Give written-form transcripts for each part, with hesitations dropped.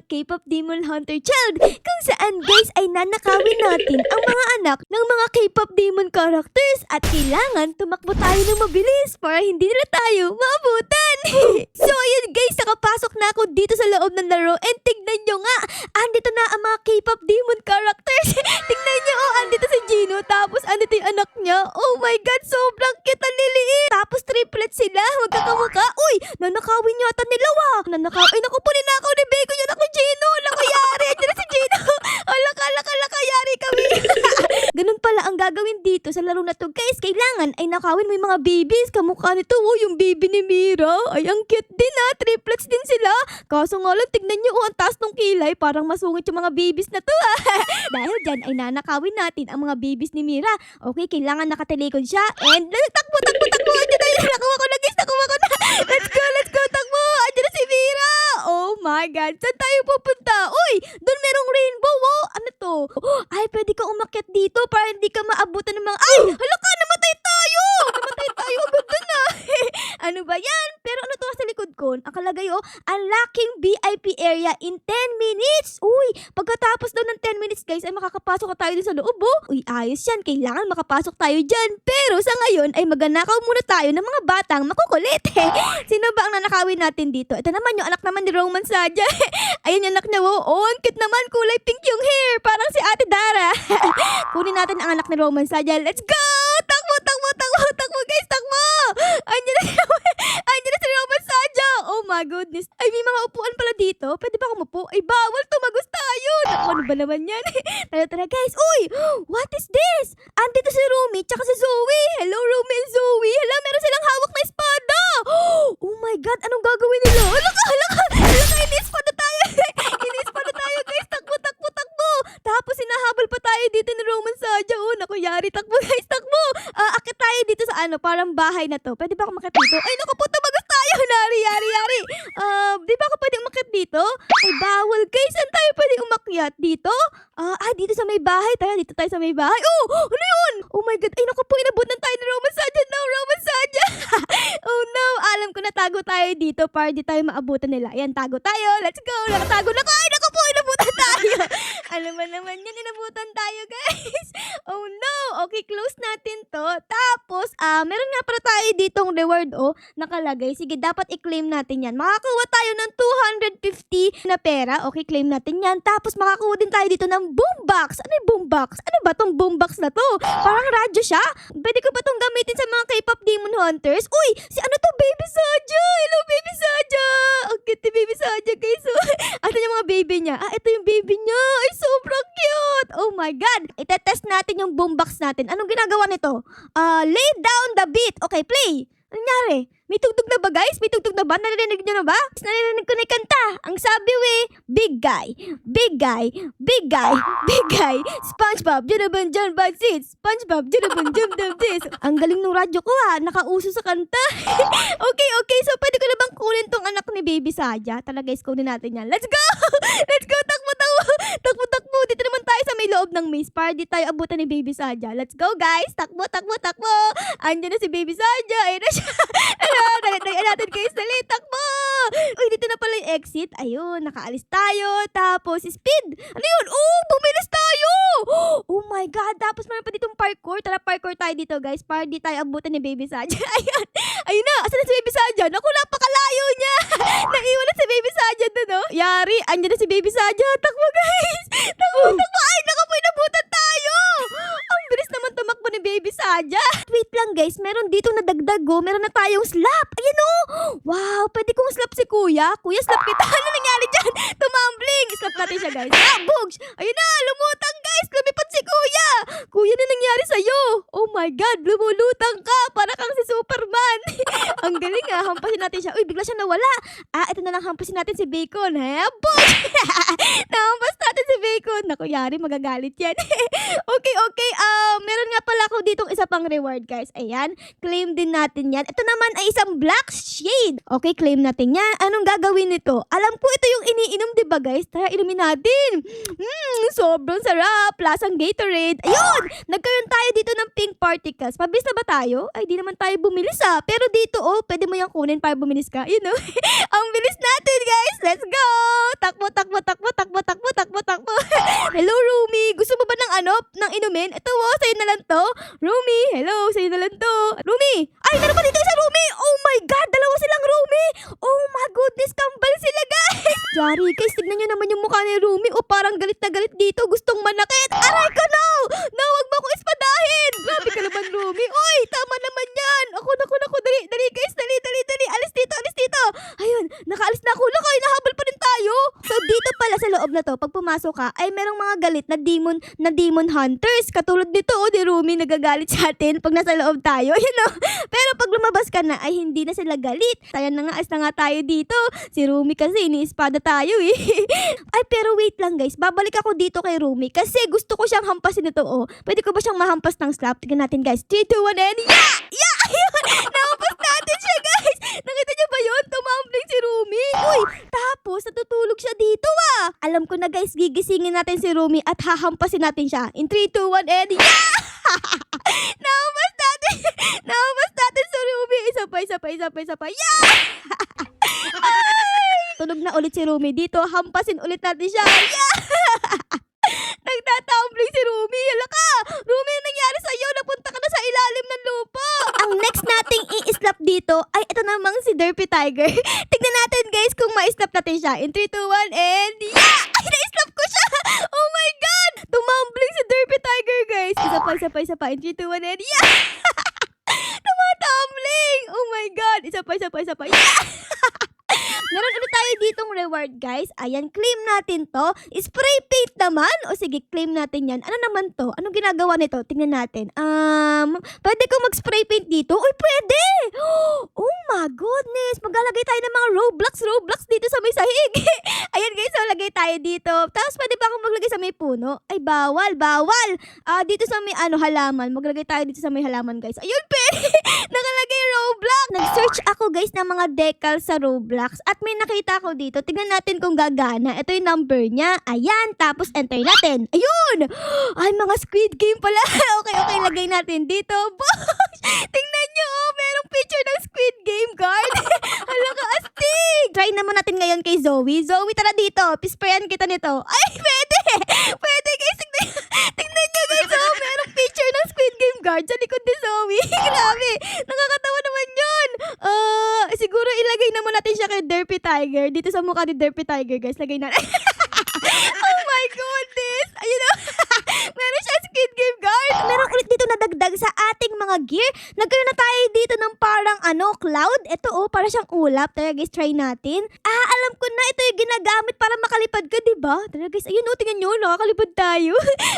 K-pop Demon Hunter Child kung saan guys ay nanakawin natin ang mga anak ng mga K-pop demon characters at kailangan tumakbo tayo ng mabilis para hindi nila tayo maabutan. So ayun guys, nakapasok na ako dito sa loob ng laro and tignan nyo nga, andito na ang mga K-pop demon characters. Tignan nyo, andito si Gino tapos andito yung anak niya. Oh my god, sobrang cute ang liliit. Tapos triplets sila, magkakamukha. Uy, nanakawin yata nila ay naku, ninakaw ni Beko yung anak ni Gino. Laka yari, andyan na si Gino. Laka yari kami. Ganun pala ang gagawin dito sa laro na to guys. Kailangan ay nakawin mo yung mga babies. Kamukha nito, yung baby ni Mira. Ay, ang cute din triplets din sila. Kaso nga lang, tignan nyo, ang taas ng kilay. Parang masungit yung mga babies na to Dahil dyan ay nanakawin natin ang mga babies ni Mira. Okay, kailangan nakatalikod siya. And takbo. Andyan na, nakuha ko na guys, nakuha ko na. Let's go, takbo. Andyan na si Mira. Oh my god, saan tayo pupunta? Uy, doon merong rainbow. Ano to? Ay, pwede ka umakyat dito para hindi ka maabutan ng mga... Ay, halaka, namatay tayo agad doon Ano ba yan? Pero ano to sa likod ko? Nakalagay unlocking VIP area in 10 minutes. Uy, pagkatapos daw ng 10 minutes guys, ay makakapasok ka tayo dun sa loob Uy, ayos yan. Kailangan makapasok tayo dyan. Pero sa ngayon ay magnanakaw muna tayo ng mga batang makukulit. Sino ba ang nanakawin natin dito? Ito naman yung anak naman ni Roman Saja. Ayun yung anak niya. Ang cute naman. Kulay pink yung hair. Parang si Ate Dara. Kunin natin ang anak ni Roman Saja. Let's go! Takbo guys, takbo! Andiyan na si Roman Saja. Oh my goodness. Ay, may mga upuan pala dito. Pwede ba umupo? Ay, bawal. Tumagos tayo. Naku, ano ba naman yan? Tara guys. Uy, what is this? Andito si Rumi tsaka si Zoe. Hello, Rumi and Zoe. Hello, meron silang hawak na espada. Oh my god, anong gagawin nila? Halaka, ini-espada tayo. Ini-espada tayo guys. Takbo. Tapos hinahabol pa tayo dito ni Roman Saja. Naku, yari. Takbo guys, takbo. Akit tayo dito sa parang bahay na to. Pwede ba ako makit dito? Ay, naku po, tumagos tayo. Yari. Di ba ako pwede umakyat dito? Ay, bawal guys. Saan tayo pwede umakyat? Dito? Dito sa may bahay. Tara, dito tayo sa may bahay. Ano yun? Oh my god. Ay, naku po, inabutan tayo ni Roman Saja. No, Roman Saja. Oh no. Alam ko na, tago tayo dito para di tayo maabutan nila. Ayan, tago tayo. Let's go. Nakatago na ko. Ay, naku po, inabutan tayo. Alam mo naman yan, inabutan tayo guys. Oh no. Okay, close natin to. Tapos, meron nga para tayo ditong reward nakalagay. Sige, dapat i-claim natin yan. Makakakuha tayo ng 250 na pera. Okay, claim natin yan. Tapos, makakuha din tayo dito ng boombox. Ano yung boombox? Ano ba tong boombox na to? Parang radyo siya. Pwede ko ba tong gamitin sa mga K-pop demon hunters? Uy, si ano to? Baby Saja. Hello, Baby Saja. Ang cute ni Baby Saja, guys. Asan yung mga baby niya? Ito yung baby niya. Ay, sobrang cute. Oh my god. Itetest natin yung boombox natin. Anong ginagawa nito? Lay down the beat. Okay, play. Ano nangyari? May tugtog na ba guys? May tugtog na ba? Narinig nyo na ba? Narinig ko na yung kanta. Ang sabi big guy, SpongeBob, Juraban John Bagsit, SpongeBob, Juraban Jum Dum Dis. Ang galing ng radyo ko nakauso sa kanta. Okay, so pwede ko na bang kunin tong anak ni Baby Saja? Talaga guys, kunin natin yan. Let's go, takbo. Dito naman tayo sa may loob ng maze para di tayo abutan ni Baby Saja. Let's go guys, takbo. Andiyan na si Baby Saja. Ayun na siya. Dali natin guys, dali, takbo! Uy, dito na pala yung exit. Ayun, nakaalis tayo. Tapos, speed. Ano yun? Bumilis tayo! Oh my God, tapos meron pa ditong parkour. Tara, parkour tayo dito guys, para di tayo abutan ni Baby Saja. Ayun na, asan na si Baby Saja? Naku, napakalayo niya. Naiwan na si Baby Saja doon, Yari, andyan na si Baby Saja. Takbo guys! Takbo! Ay, naku po, inabutan tayo! Ang bilis naman tumakbo ni Baby Saja. Wait lang guys, meron dito na dagdag meron na tayong slap. Ayan wow, pwede kong slap si Kuya. Kuya, slap kita. Ano nangyari dyan? Tumambling. Slap natin siya guys. Bugs. Ayun na, lumutang guys. Lumipad si Kuya. Kuya, na nangyari sa'yo? Oh my God, lumulutang ka. Para kang si Superman. Ang galing hampasin natin siya. Uy, bigla siya nawala. Ito na lang hampasin natin si Bacon. Bugs. Nahampas natin si Bacon. Naku, yari, magagalit yan. Okay. Meron nga pala ako ditong isa pang reward guys. Ayan, claim din natin yan. Ito naman ay isang black shade. Okay, claim natin yan. Anong gagawin nito? Alam ko ito yung iniinom, diba guys? Tara, inumin natin. Sobrang sarap. Lasang Gatorade. Ayun! Nagkaroon tayo dito ng pink particles. Pabilis na ba tayo? Ay, di naman tayo bumilis Pero dito, pwede mo yung kunin para bumilis ka. You know? Ang bilis natin, guys. Let's go! Takbo, takbo, takbo, takbo, takbo, takbo, takbo. Hello, Rumi. Gusto mo ba ng ng inumin? Ito, sa'yo na lang to. Rumi, hello, sa'yo na lang to. Rumi! Ay, meron pa dito isa, Rumi! Oh my God, dalawa silang Rumi! Oh my goodness, kambal sila, guys! Jari, guys, tignan nyo naman yung mukha ni Rumi. Parang galit na galit dito. Gustong manakit. Aray ko, no! No, wag mo ako ispadahin! Grabe ka naman, Rumi. Uy, tama naman yan! Ako, dali, dali, guys, dali. Alis dito. Ayun, nakaalis na ako. Lakay, nahabol pa rin tayo. So, dito pala sa loob na to, pag pumasok ka, ay merong mga galit na demon hunters. Katulad nito, ni Rumi, nagagalit sa atin pag nasa loob tayo, you know? Pero pag lumabas ka na, ay hindi na sila galit. Tayo na nga, as na nga tayo dito. Si Rumi kasi, iniispada tayo, Ay, pero wait lang, guys. Babalik ako dito kay Rumi kasi gusto ko siyang hampasin ito, Pwede ko ba siyang mahampas ng slap? Tignan natin, guys. 3, 2, 1, and yeah! Ayun! Nahampas natin siya, guys! Nakita niyo ba yun? Tumambling si Rumi. Uy! Tapos, natutulog siya dito, Alam ko na, guys. Gigisingin natin si Rumi at hahampasin natin siya. In 3, 2, 1, and yeah! Nahampas natin si Rumi. Isa pa. Yeah! Ay! Tunog na ulit si Rumi. Dito, hampasin ulit natin siya. Yeah! Nagtatumbling si Rumi. Hala ka! Rumi, ano nangyari sa'yo? Napunta ka na sa ilalim ng lupa. Ang next nating i-slap dito ay ito namang si Derpy Tiger. Tignan natin, guys, kung ma-slap natin siya. In 3, 2, 1, and yeah! Ay, na-slap ko siya! Oh my God! Tumambling si Derpy Tiger, guys. Isa pa. In 3, 2, 1, and yeah! Tumatumbling! Oh my God! Isa pa. Yeah! Meron ulit tayo ditong reward, guys. Ayan, claim natin to. Spray paint naman. O sige, claim natin yan. Ano naman to? Anong ginagawa nito? Tingnan natin. Pwede ko mag-spray paint dito? Uy, pwede! Oh my goodness! Maglalagay tayo ng mga Roblox dito sa may sahig. Ayan, guys, so lagay tayo dito. Tapos pwede pa akong maglagay sa may puno. Ay, bawal. Dito sa may halaman. Maglagay tayo dito sa may halaman, guys. Ayun, pwede! Nakalagay Roblox. Nag-search ako, guys, ng mga decal sa Roblox. At may nakita ko dito. Tignan natin kung gagana. Ito yung number niya. Ayan. Tapos enter natin. Ayun! Ay, mga Squid Game pala. Okay. Lagay natin dito. Tingnan nyo, merong picture ng Squid Game guard. Hala ka, astig! Try naman natin ngayon kay Zoe. Zoe, tara dito. Pisprayan kita nito. Ay, pwede! Pwede, guys. Tingnan nyo, guys. Merong picture ng Squid Game guard sa likod ni Zoe. Grabe. Nakakatawa naman yun. Siguro ilagay naman natin siya kay Derpy Tiger. Dito sa mukha ni Derpy Tiger, guys. Lagay natin. Oh my goodness! Ayun na. Meron siya Squid Game guard. Meron ulit dito na dagdag sa ating mga gear. Nagkaroon na tayo dito ng parang cloud. Ito para siyang ulap. Tara guys, try natin. Alam ko na. Ito yung ginagamit para makalipad ka, diba? Tara guys, ayun tingnan nyo. Nakakalipad tayo.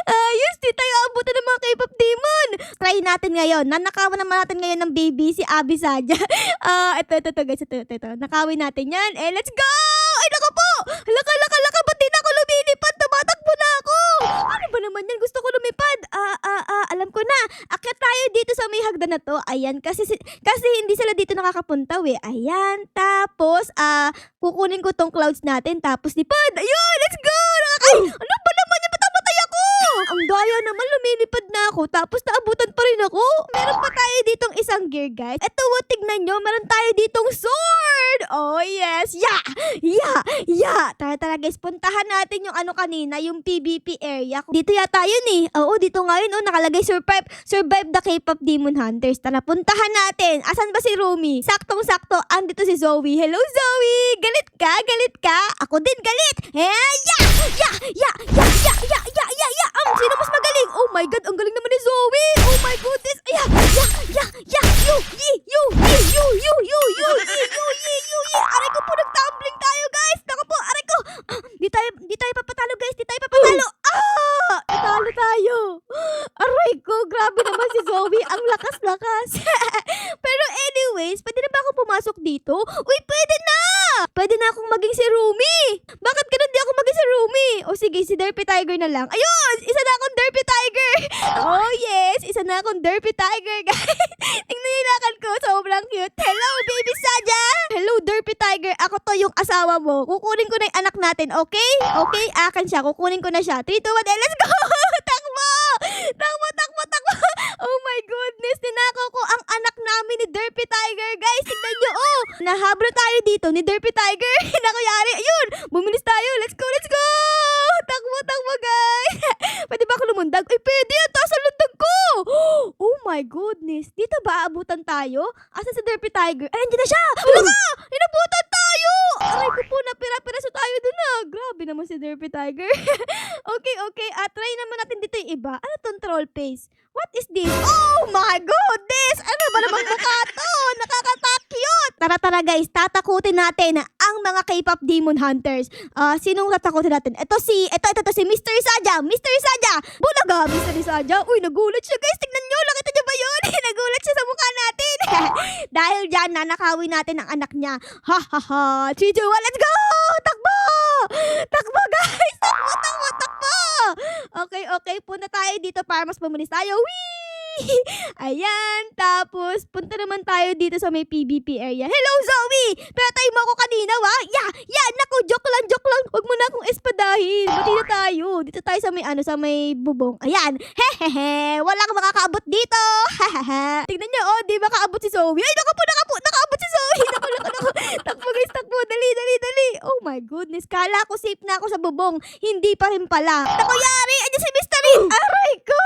Ayos, di tayo abutan ng mga K-pop demon. Try natin ngayon. Nanakawan naman natin ngayon ng baby, si Abby Saja. Ito guys. Ito. Nakawin natin yan. Let's go! Ay, naku po! Laka. Ba't di na ako lumilipad? Tumatakbo na ako! Ano ba naman yan? Gusto ko lumipad. Alam ko na. Akyat tayo dito sa may hagdan na to. Ayan, kasi hindi sila dito nakakapunta, Ayan, tapos, kukunin ko tong clouds natin, tapos lipad. Ayun, let's go! Ano ba naman yan? Ba't namatay ako? Ang daya naman, lumilipad na ako, tapos naabutan pa rin ako. Meron pa tayo ditong isang gear, guys. Ito, tignan nyo, meron tayo ditong sword! Oh, yes! Yeah! Tara, guys, puntahan natin yung kanina, yung PvP area. Dito yata yun, Oo, dito nga yun, nakalagay survive the K-pop Demon Hunters. Tara, puntahan natin. Asan ba si Rumi? Saktong-sakto, andito si Zoe. Hello, Zoe! Galit ka? Ako din galit! Sino mas magaling? Oh my God, ang galing naman ni Zoe! Oh my goodness! Aray ko po, nagtumbling tayo, guys! Naku po, aray ko! Di tayo papatalo, guys! Natalo tayo! Aray ko, grabe naman si Zoe! Ang lakas! Pero anyways, pwede na ba ako pumasok dito? Uy, pwede na! Pwede na akong maging si Rumi! Bakit ganun di ako maging si Rumi? O sige, si Derpy Tiger na lang. Ayun! Isa na akong Derpy Tiger! Oh yes! Isa na akong Derpy Tiger, guys! Tingnan yung lakad ko, sobrang cute. Hello, baby Saja! Hello, Derpy Tiger! Tiger, ako to yung asawa mo. Kukunin ko na yung anak natin, okay? Okay, akin siya. Kukunin ko na siya. 3, 2, 1, let's go! Takbo! Takbo, takbo, takbo! Oh my goodness, tinakaw ko ang anak namin ni Derpy Tiger. Guys, tignan nyo, oh! Nahablo tayo dito ni Derpy Tiger. Nakuyari, ayun! Bumilis tayo, let's go, let's go! Takbo, takbo, guys! Pwede ba ako lumundag? Ay, pwede! Ang taas ang lundag ko! Oh my goodness, dito ba aabutan tayo? Asan si Derpy Tiger? Ay, andyan na siya! Wala! Inabutan tayo! Aray ko po, napira-piraso tayo dun ah. Grabe naman si Derpy Tiger. Okay, okay. Try naman natin dito yung iba. Ano tong troll face? What is this? Oh my goodness! Ano ba namang mukha to? Nakakatakot! Tara guys, tatakutin natin ang mga K-pop demon hunters. Sinong tatakutin natin? Ito si Mr. Saja. Mr. Saja! Bulaga, Mr. Saja. Uy, nagulat siya guys. Tignan nyo, nakita nyo ba yun? Nagulat siya sa mukha natin. Dahil dyan, nanakawin natin ang anak niya. Ha ha ha. 3, 2, 1, let's go! Takbo! Takbo guys! Takbo, takbo, takbo! Okay, okay. Punta tayo dito para mas mabilis tayo. Whee! Ayan. Tapos, punta naman tayo dito sa may PvP area. Hello, Zoe! Pinatay mo ako kanina, wa? Yeah! Naku, joke lang. Huwag mo na akong espadahin. Bati na tayo. Dito tayo sa may, sa may bubong. Ayan. Hehehe. Wala kang makakaabot dito. Hehehe. Tignan nyo, oh. Di ba kaabot si Zoe? Ay, nakaabot si Zoe. Naku. Takbo, guys. Takbo. Dali. Oh my goodness. Kala ko safe na ako sa bubong. Hindi pa rin pala. Naku, yari. Andiyan si Mystery. Aray ko.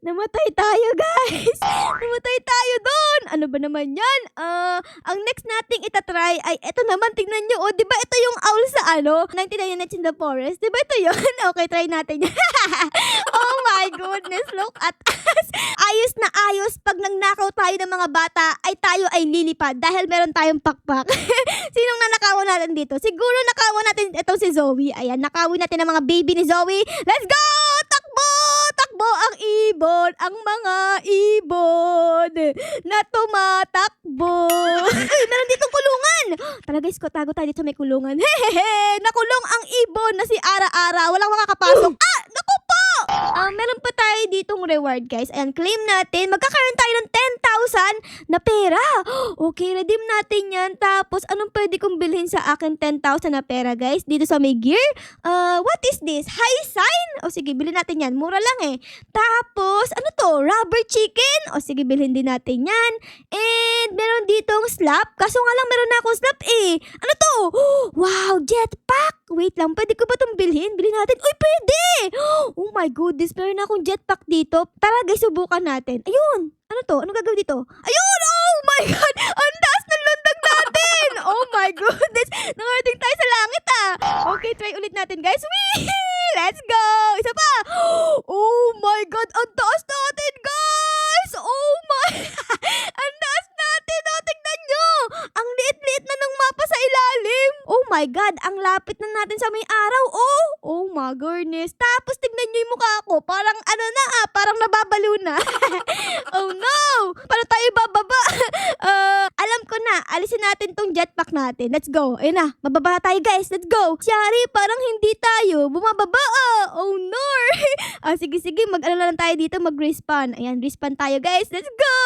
Namatay tayo, guys. Namatay tayo doon. Ano ba naman yan? Ang next nating itatry ay eto naman. Tingnan nyo. Oh, di ba ito yung owl sa 99 Nights in the Forest? Di ba ito yun? Okay, try natin yan. Oh my goodness. Look at us. Ayos na ayos. Pag nangnakaw tayo ng mga bata, ay tayo ay lilipad dahil meron tayong pakpak. Sinong nanakawan natin dito? Siguro nakawan natin itong si Zoe. Ayan, nakawin natin ang mga baby ni Zoe. Let's go! Takbo ang ibon, ang mga ibon na tumatakbo. Ay, meron ditong kulungan. Tara guys, tago tayo dito may kulungan. Hehehe, nakulong ang ibon na si Ara-Ara. Walang makakapasok. Naku po! Meron pa tayo ditong reward guys. Ayan, claim natin. Magkakaroon tayo ng 10,000 na pera. Okay, redeem natin yan. Tapos, anong pwede kong bilhin sa akin 10,000 na pera guys? Dito sa may gear. What is this? High sign? O sige, bilhin natin yan. Mura lang eh. Tapos, ano to? Rubber chicken? O sige, bilhin din natin yan. And, meron ditong slap. Kaso nga lang, meron na akong slap eh. Ano to? Wow, jetpack! Wait lang, pwede ko ba itong bilhin? Bilhin natin. Uy, pwede! Oh my goodness, meron na akong jetpack dito. Tara guys, subukan natin. Ayun! Ano to? Ano gagawin dito? Ayun! Oh my God! Ang taas ng lundag natin! Oh my goodness! Nakarating tayo sa langit ah! Okay, try ulit natin guys. Whee! Let's go! Isa pa! Oh my God! Ang taas natin guys! Oh my! Ang taas natin! Oh, tignan nyo! Ang liit-liit na ng mapa sa ilalim! Oh my God! Ang lapit na natin sa may araw! Oh my goodness! Tapos tignan nyo yung mukha ko! Parang parang nababalo na! Oh no! Paano tayo bababa? Alam ko na. Alisin natin tong jetpack natin. Let's go. Ayun na. Mababa na tayo guys. Let's go. Shari, parang hindi tayo bumababa Oh no. Sige. Mag-ano lang tayo dito. Mag-respawn. Ayan, respawn tayo guys. Let's go.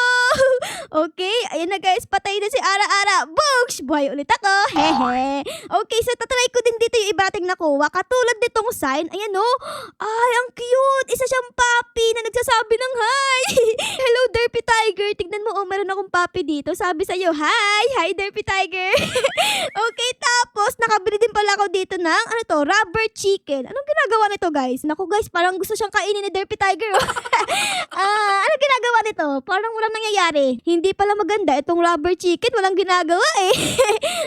Okay. Ayan na guys. Patay na si Ara-Ara. Books! Buhay ulit ako. Hehe. Okay, so tatry ko din dito yung iba nating nakuha. Katulad nitong sign. Ayan oh. Ay, ang cute. Isa siyang puppy na nagsasabi ng hi. Hello, Derpy Tiger. Tignan mo, meron akong puppy dito. Sabi sa'yo, hi! Hi, Derpy Tiger. Okay, tapos, nakabili din pala ako dito ng, rubber chicken. Anong ginagawa nito, guys? Naku, guys, parang gusto siyang kainin ni Derpy Tiger. Anong ginagawa nito? Parang walang nangyayari. Hindi pala maganda itong rubber chicken. Walang ginagawa eh.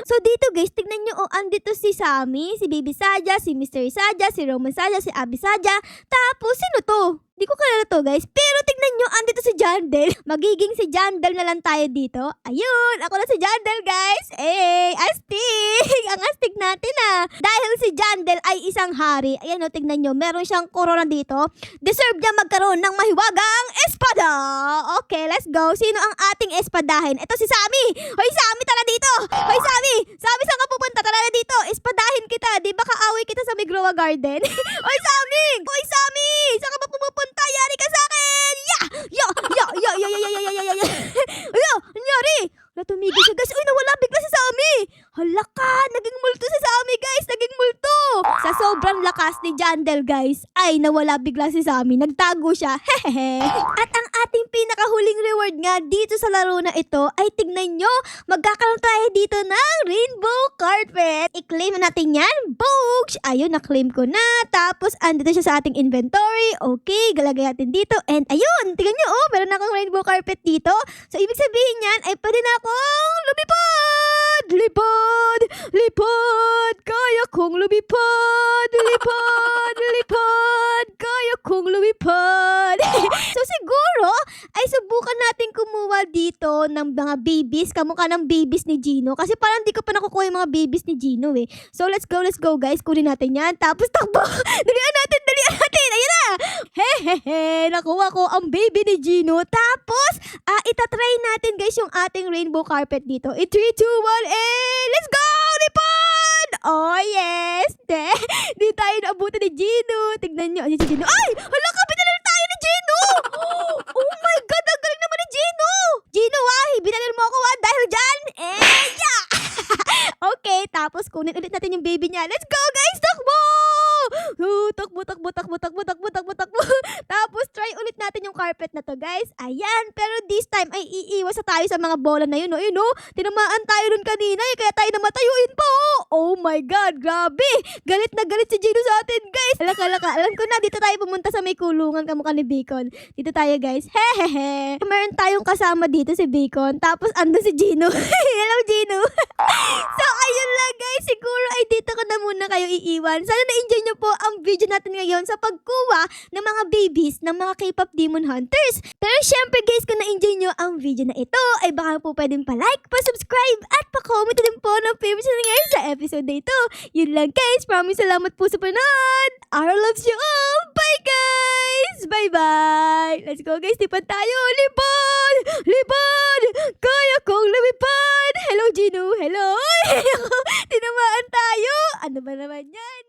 So, dito, guys, tignan nyo, andito si Sammy, si Baby Saja, si Mr. Saja, si Roman Saja, si Abby Saja. Tapos, sino to? Di ko kilala to guys. Pero tignan nyo, andito si Jandel. Magiging si Jandel na lang tayo dito. Ayun, ako na si Jandel guys. Astig! Ang astig natin Dahil si Jandel ay isang hari. Ayan o, tignan nyo, meron siyang corona dito. Deserve niya magkaroon ng mahiwagang espada. Okay, let's go. Sino ang ating espadahin? Ito si Sammy. Hoy Sammy, tara dito. Hoy Sammy, saan ka pupunta? Tara na dito. Espadahin kita. Di ba kaaway kita sa Migroa Garden? Hoy Sammy! Hoy Sammy! Saan ka ba pupunta? Yari ka sa akin! Ano nangyari? Tumigil siya guys. Uy, nawala bigla si Sammy. Hala ka, naging multo si Sammy guys, naging multo. Sa sobrang lakas ni Jandel guys, ay nawala bigla si Sammy, nagtago siya. Hehehe. At ang ating pinakahuling reward nga dito sa laro na ito ay tignan nyo, magkakaroon tayo dito ng rainbow carpet. I-claim na natin yan, Bogs! Ayun, na-claim ko na. Tapos andito siya sa ating inventory. Okay, galagay natin dito. And ayun, tignan nyo, oh, meron akong rainbow carpet dito. So ibig sabihin yan ay pwede na akong lumipad! Lipad! Lipad! Kaya kong lumipad! Lipad! Lipad! Kaya kong lumipad! So siguro, ay subukan natin kumuha dito ng mga babies, kamukha ng babies ni Gino. Kasi parang di ko pa nakukuha yung mga babies ni Gino eh. So let's go guys, kunin natin yan. Tapos takbo! Dalian natin! Ayun na! Hehehe! Nakuha ko ang baby ni Gino. Tapos, itatry natin guys yung ating rainbow carpet dito. 3, 2, 1, and let's go! Lipad! Oh yes! Di tayo naabutan ni Gino. Tignan nyo. Ayan si Gino. Ay! Hala ka! Binalil tayo ni Gino! Oh my God! Ang galing naman ni Gino! Gino, binalil mo ako dahil dyan. Yeah! Okay, tapos kunin ulit natin yung baby niya. Let's go guys! Takbo! Takbo. Tapos try ulit natin yung carpet na to guys. Ayan, pero this time ay iiwas na tayo sa mga bola na yun. Ayun oh, tinamaan tayo nun kanina eh, kaya tayo namatayuin pa oh. Oh my God, grabe. Galit na galit si Gino sa atin guys. Alaka. Alam ko na, dito tayo pumunta sa may kulungan kamukha ni Bacon. Dito tayo guys. Hehehe. Meron tayong kasama dito si Bacon. Tapos ando si Gino. Hello Gino. So ayun lang guys, siguro ay dito ko na muna kayo iiwan. Sana na-enjoy nyo po ang video natin ngayon sa pagkuha ng mga babies ng mga K-pop Demon Hunters. Pero syempre guys, kung na-enjoy nyo ang video na ito, ay baka po pwedeng pa-like, pa-subscribe, at pa-comment din po ng favorites na nangyari sa episode na ito. Yun lang guys, maraming salamat po sa panood. I loves you all. Bye guys! Bye-bye! Let's go guys, tipad tayo. Lipad! Lipad! Kaya kong lumipad! Hello Gino! Hello! Tinamaan tayo! Ano ba naman yan?